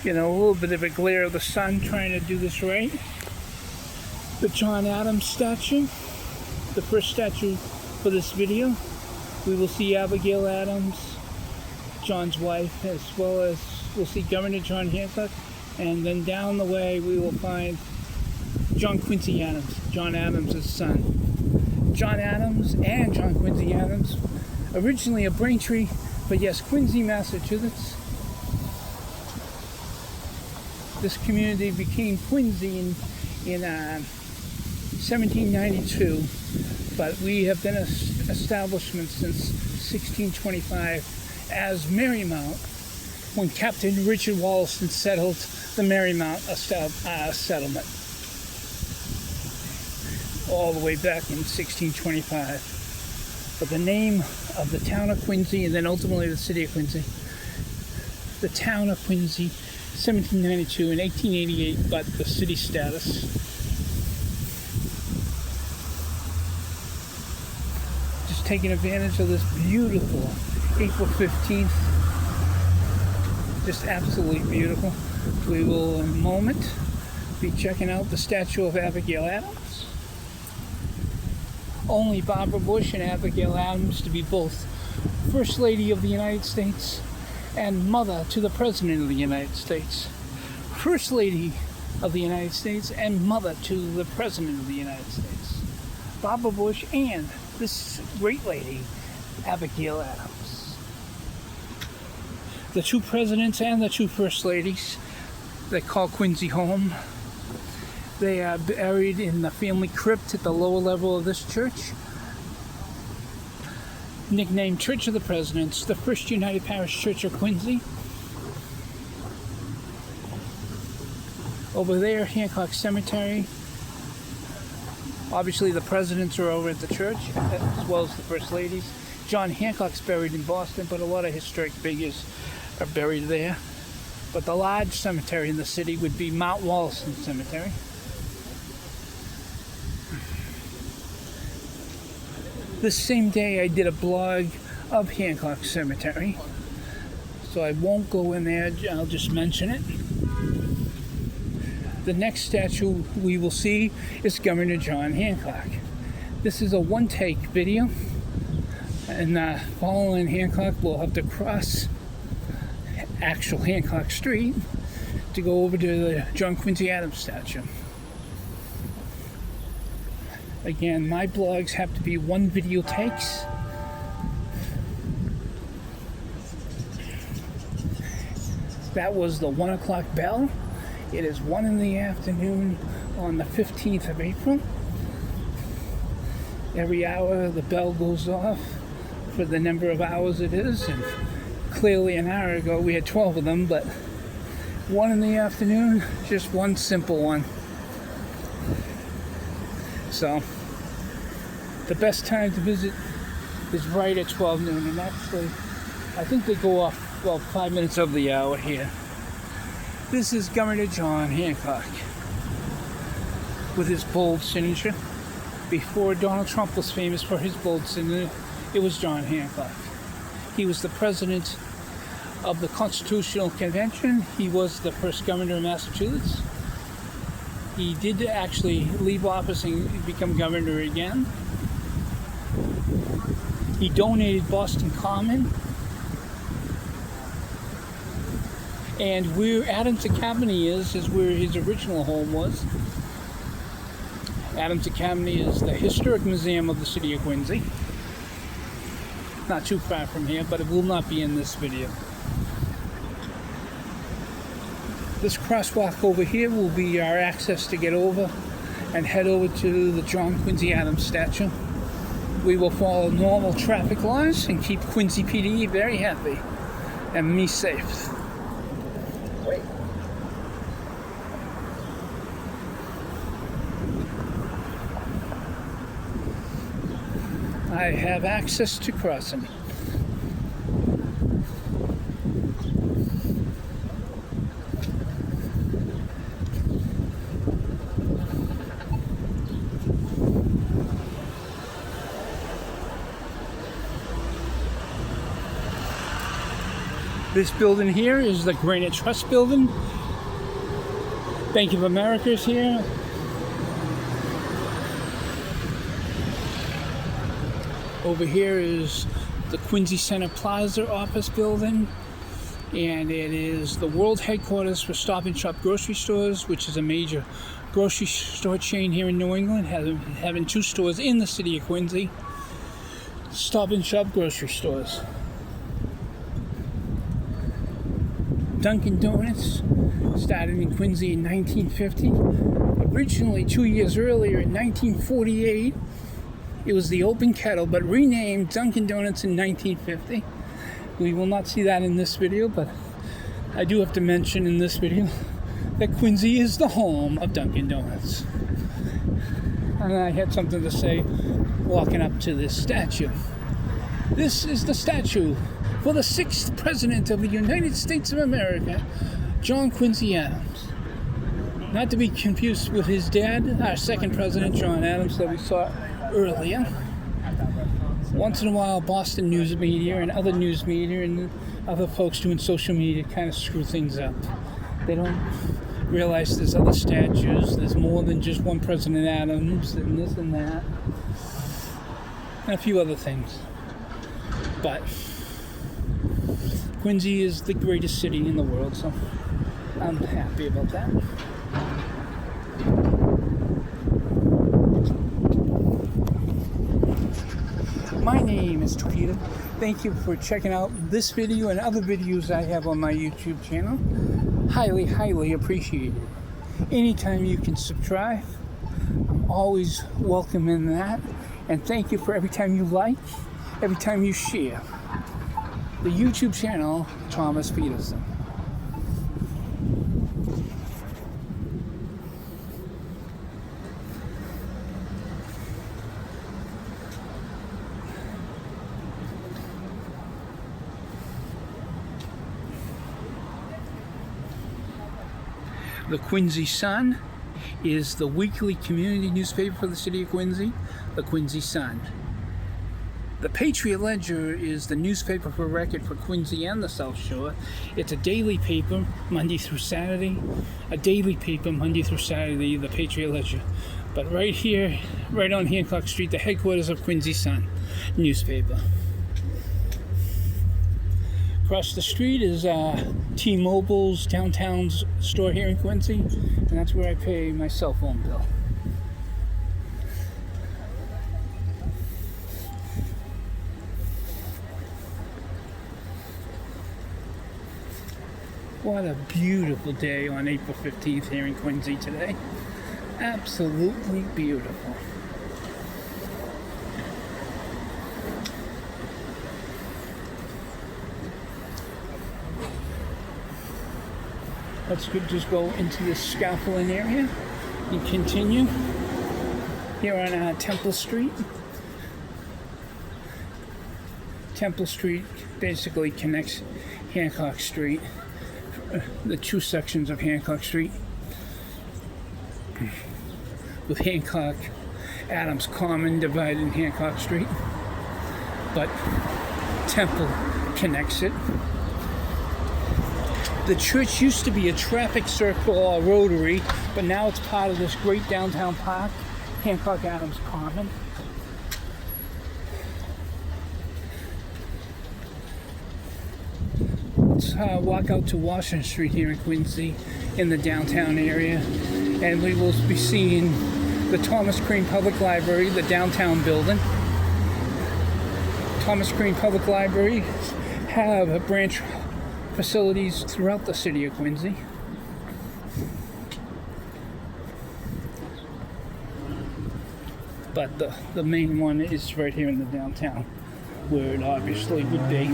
You know, a little bit of a glare of the sun trying to do this right. The John Adams statue, the first statue for this video. We will see Abigail Adams, John's wife, as well as we'll see Governor John Hancock, and then down the way we will find John Quincy Adams, John Adams' son. John Adams and John Quincy Adams, originally of Braintree, but yes, Quincy, Massachusetts. This community became Quincy in 1792, but we have been an establishment since 1625 as Marymount, when Captain Richard Wollaston settled the Marymount settlement all the way back in 1625. But the name of the town of Quincy, and then ultimately the city of Quincy, the town of Quincy, 1792 and 1888 got the city status. Just taking advantage of this beautiful April 15th. Just absolutely beautiful. We will in a moment be checking out the statue of Abigail Adams. Only Barbara Bush and Abigail Adams to be both First Lady of the United States and mother to the President of the United States. First Lady of the United States and mother to the President of the United States. Barbara Bush and this great lady, Abigail Adams. The two presidents and the two first ladies, they call Quincy home. They are buried in the family crypt at the lower level of this church, nicknamed Church of the Presidents, the First United Parish Church of Quincy. Over there, Hancock Cemetery. Obviously, the presidents are over at the church, as well as the first ladies. John Hancock's buried in Boston, but a lot of historic figures are buried there. But the large cemetery in the city would be Mount Wollaston Cemetery. This same day I did a blog of Hancock Cemetery, so I won't go in there, I'll just mention it. The next statue we will see is Governor John Hancock. This is a one-take video, and following Hancock we'll have to cross actual Hancock Street to go over to the John Quincy Adams statue. Again, my blogs have to be one video takes. That was the 1 o'clock bell. It is 1 in the afternoon on the 15th of April. Every hour the bell goes off for the number of hours it is, and clearly an hour ago we had 12 of them, but 1 in the afternoon, just one simple one. So, the best time to visit is right at 12 noon, and actually, I think they go off, well, 5 minutes over the hour here. This is Governor John Hancock with his bold signature. Before Donald Trump was famous for his bold signature, it was John Hancock. He was the president of the Constitutional Convention. He was the first governor of Massachusetts. He did actually leave office and become governor again. He donated Boston Common. And where Adams Academy is where his original home was. Adams Academy is the historic museum of the city of Quincy. Not too far from here, but it will not be in this video. This crosswalk over here will be our access to get over and head over to the John Quincy Adams statue. We will follow normal traffic laws and keep Quincy PD very happy and me safe. I have access to crossing. This building here is the Granite Trust Building. Bank of America is here. Over here is the Quincy Center Plaza office building. And it is the world headquarters for Stop and Shop grocery stores, which is a major grocery store chain here in New England, having 2 stores in the city of Quincy. Stop and Shop grocery stores. Dunkin' Donuts started in Quincy in 1950. Originally, 2 years earlier, in 1948, it was the Open Kettle, but renamed Dunkin' Donuts in 1950. We will not see that in this video, but I do have to mention in this video that Quincy is the home of Dunkin' Donuts. And I had something to say walking up to this statue. This is the statue for the 6th President of the United States of America, John Quincy Adams. Not to be confused with his dad, our 2nd President, John Adams, that we saw earlier. Once in a while, Boston news media and other news media and other folks doing social media kind of screw things up. They don't realize there's other statues, there's more than just one President Adams, and this and that, and a few other things. But Quincy is the greatest city in the world, so I'm happy about that. My name is Torpedo. Thank you for checking out this video and other videos I have on my YouTube channel. Highly, highly appreciated. Anytime you can subscribe, I'm always welcome in that. And thank you for every time you like, every time you share. The YouTube channel, Thomas Peterson. The Quincy Sun is the weekly community newspaper for the city of Quincy, the Quincy Sun. The Patriot Ledger is the newspaper for record for Quincy and the South Shore. It's a daily paper, Monday through Saturday. A daily paper, Monday through Saturday, the Patriot Ledger. But right here, right on Hancock Street, the headquarters of Quincy Sun newspaper. Across the street is T-Mobile's downtown store here in Quincy, and that's where I pay my cell phone bill. What a beautiful day on April 15th here in Quincy today. Absolutely beautiful. Let's just go into the scaffolding area and continue here on Temple Street. Temple Street basically connects Hancock Street, the 2 sections of Hancock Street, with Hancock Adams Common dividing Hancock Street, but Temple connects it. The church used to be a traffic circle or rotary, but now it's part of this great downtown park, Hancock Adams Common. Let's walk out to Washington Street here in Quincy in the downtown area, and we will be seeing the Thomas Crane Public Library, the downtown building. Thomas Crane Public Library have a branch facilities throughout the city of Quincy. But the main one is right here in the downtown, where it obviously would be.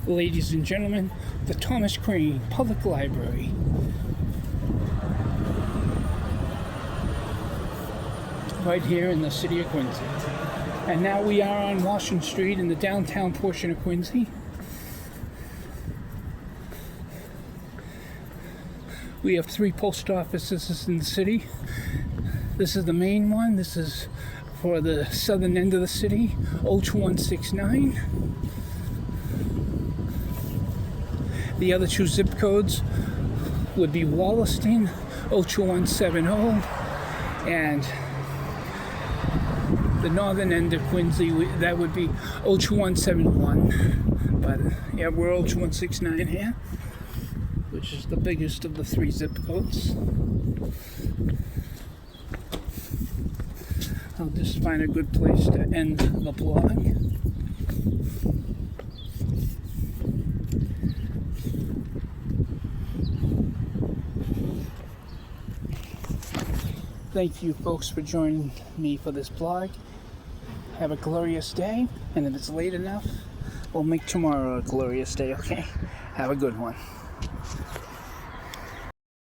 Ladies and gentlemen, the Thomas Crane Public Library. Right here in the city of Quincy. And now we are on Washington Street in the downtown portion of Quincy. We have 3 post offices in the city. This is the main one. This is for the southern end of the city, 02169. The other 2 zip codes would be Wollaston, 02170, and the northern end of Quincy, that would be 02171. But yeah, we're 02169 here, which is the biggest of the 3 zip codes. I'll just find a good place to end the blog. Thank you folks for joining me for this blog. Have a glorious day, and if it's late enough, we'll make tomorrow a glorious day, okay? Have a good one.